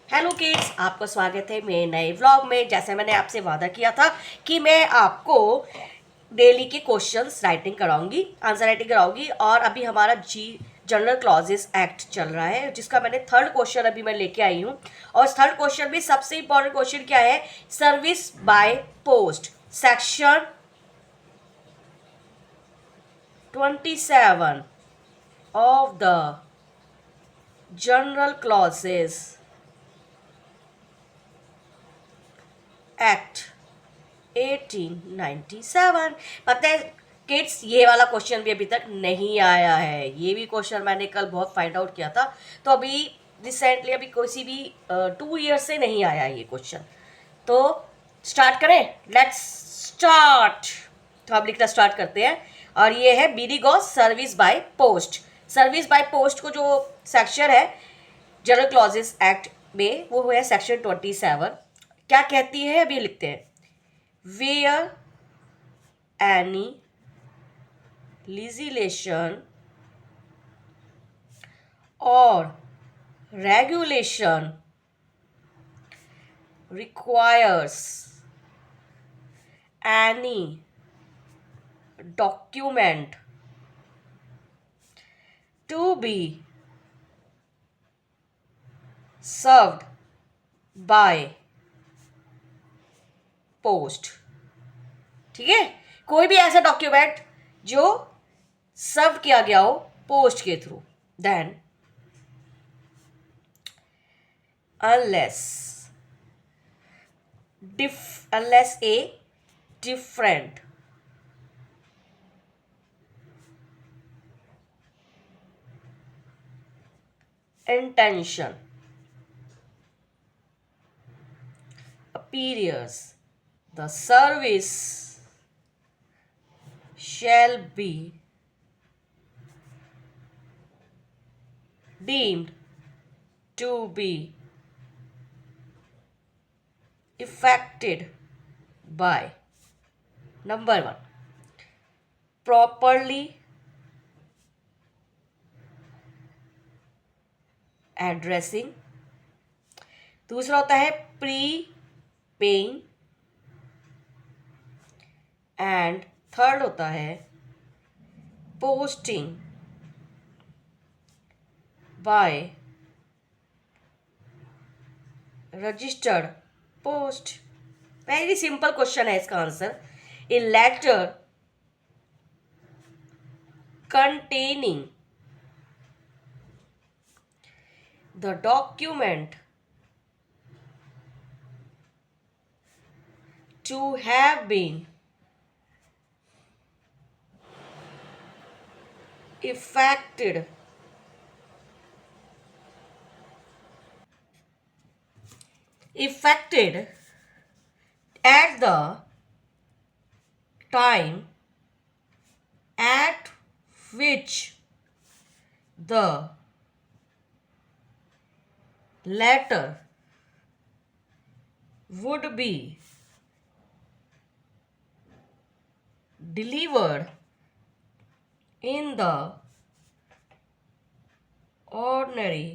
Hello kids, आपका स्वागत है मेरे नए व्लॉग में। जैसे मैंने आपसे वादा किया था कि मैं आपको डेली के क्वेश्चंस राइटिंग कराऊंगी, आंसर राइटिंग कराऊंगी। और अभी हमारा जनरल क्लॉजेस एक्ट चल रहा है, जिसका मैंने थर्ड क्वेश्चन अभी मैं लेके आई हूँ। और थर्ड क्वेश्चन में सबसे इंपॉर्टेंट क्वेश्चन क्या है? Service by post, section 27 of the general clauses act 1897। पता है किड्स, ये वाला क्वेश्चन भी अभी तक नहीं आया है। ये भी क्वेश्चन मैंने कल बहुत फाइंड आउट किया था। तो अभी रिसेंटली अभी किसी भी 2 ईयर से नहीं आया ये क्वेश्चन। तो स्टार्ट करें, लेट्स स्टार्ट। तो हम लिखना स्टार्ट करते हैं। और ये है बीडी गॉस service by post. Service by post को जो सेक्शन है जनरल क्लॉजेस एक्ट में, वो है सेक्शन 27। क्या कहती है अभी लिखते हैं। where any legislation or regulation requires any document to be served by post। ठीक है, कोई भी ऐसा डॉक्यूमेंट जो सर्व किया गया हो पोस्ट के through, then unless unless a different intention appears, the service shall be deemed to be effected by number one, properly addressing। दूसरा होता है प्री पेइंग। एंड थर्ड होता है posting by registered post. Very simple question है इसका answer. A letter containing the document to have been effected at the time at which the letter would be delivered in the ordinary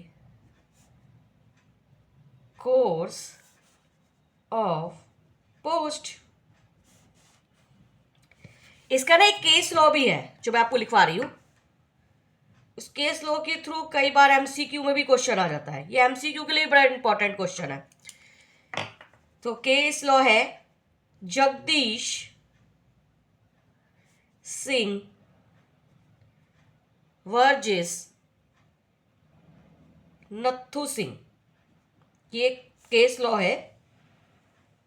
course of post। इसका ना एक case law भी है जो मैं आपको लिखवा रही हूं। उस केस लॉ के थ्रू कई बार एमसीक्यू में भी क्वेश्चन आ जाता है। ये एमसीक्यू के लिए बड़ा इंपॉर्टेंट क्वेश्चन है। तो केस लॉ है जगदीश सिंह वर्जिस नथु सिंह। ये केस लॉ है।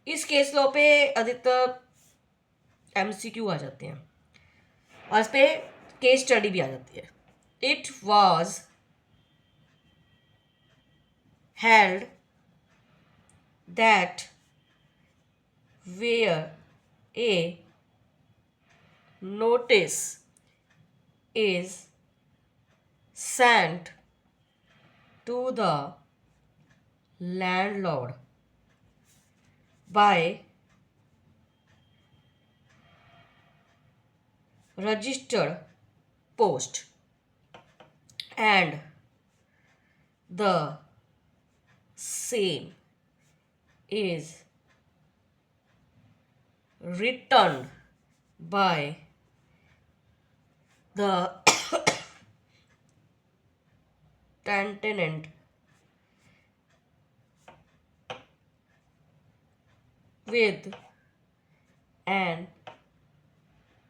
इस केस लॉ पे अधिकतर एमसीक्यू आ जाते हैं और इस पे केस स्टडी भी आ जाती है। It was held that where a notice is sent to the landlord by registered post and the same is returned by the tenant with an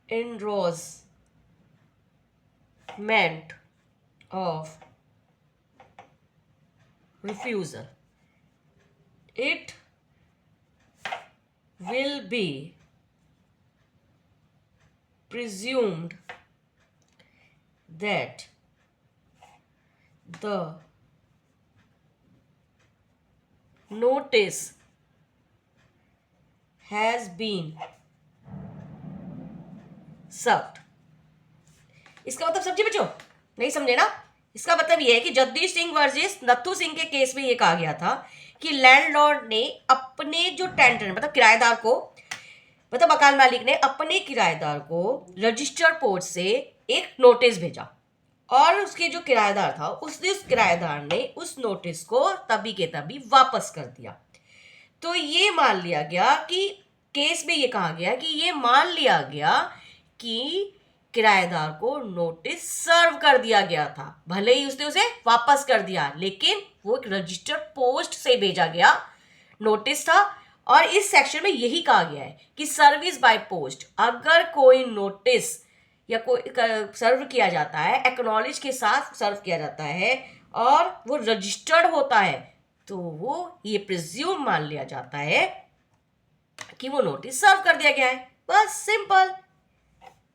endorsement of refusal. It will be presumed that the notice has been served. इसका मतलब समझे बच्चों? नहीं समझे ना? इसका मतलब ये है कि जगदीश सिंह वर्सेस नथु सिंह के केस में ये कहा गया था कि लैंडलॉर्ड ने अपने जो टेंटर मतलब किराएदार को मतलब मकान मालिक ने अपने किराएदार को रजिस्टर्ड पोस्ट से एक नोटिस भेजा और उसके जो किराएदार था उसने उस किराएदार ने उस नोटिस को तभी के तभी वापस कर दिया। तो ये मान लिया गया कि केस में ये कहा गया कि ये मान लिया गया कि किराएदार को नोटिस सर्व कर दिया गया था, भले ही उसने उसे वापस कर दिया लेकिन वो एक रजिस्टर्ड पोस्ट से भेजा गया नोटिस था। और इस सेक्शन में यही कहा गया है कि सर्विस बाय पोस्ट, अगर कोई नोटिस या कोई सर्व किया जाता है एक्नॉलेज के साथ सर्व किया जाता है और वो रजिस्टर्ड होता है तो वो ये प्रिज्यूम मान लिया जाता है कि वो नोटिस सर्व कर दिया गया है। बस सिंपल।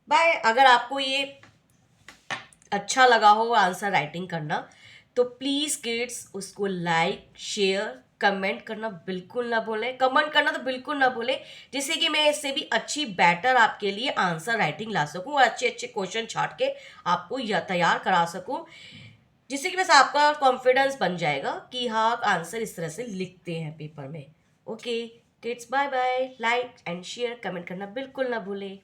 बाय। अगर आपको ये अच्छा लगा हो आंसर राइटिंग करना तो प्लीज़ किड्स उसको लाइक शेयर कमेंट करना बिल्कुल ना भूलें। कमेंट करना तो बिल्कुल ना भूलें जिससे कि मैं इससे भी अच्छी बेटर आपके लिए आंसर राइटिंग ला सकूं और अच्छे अच्छे क्वेश्चन छाट के आपको तैयार करा सकूं, जिससे कि बस आपका कॉन्फिडेंस बन जाएगा कि हाँ आंसर इस तरह से लिखते हैं पेपर में। Okay kids, bye bye. Like and share comment करना बिल्कुल ना भूलें।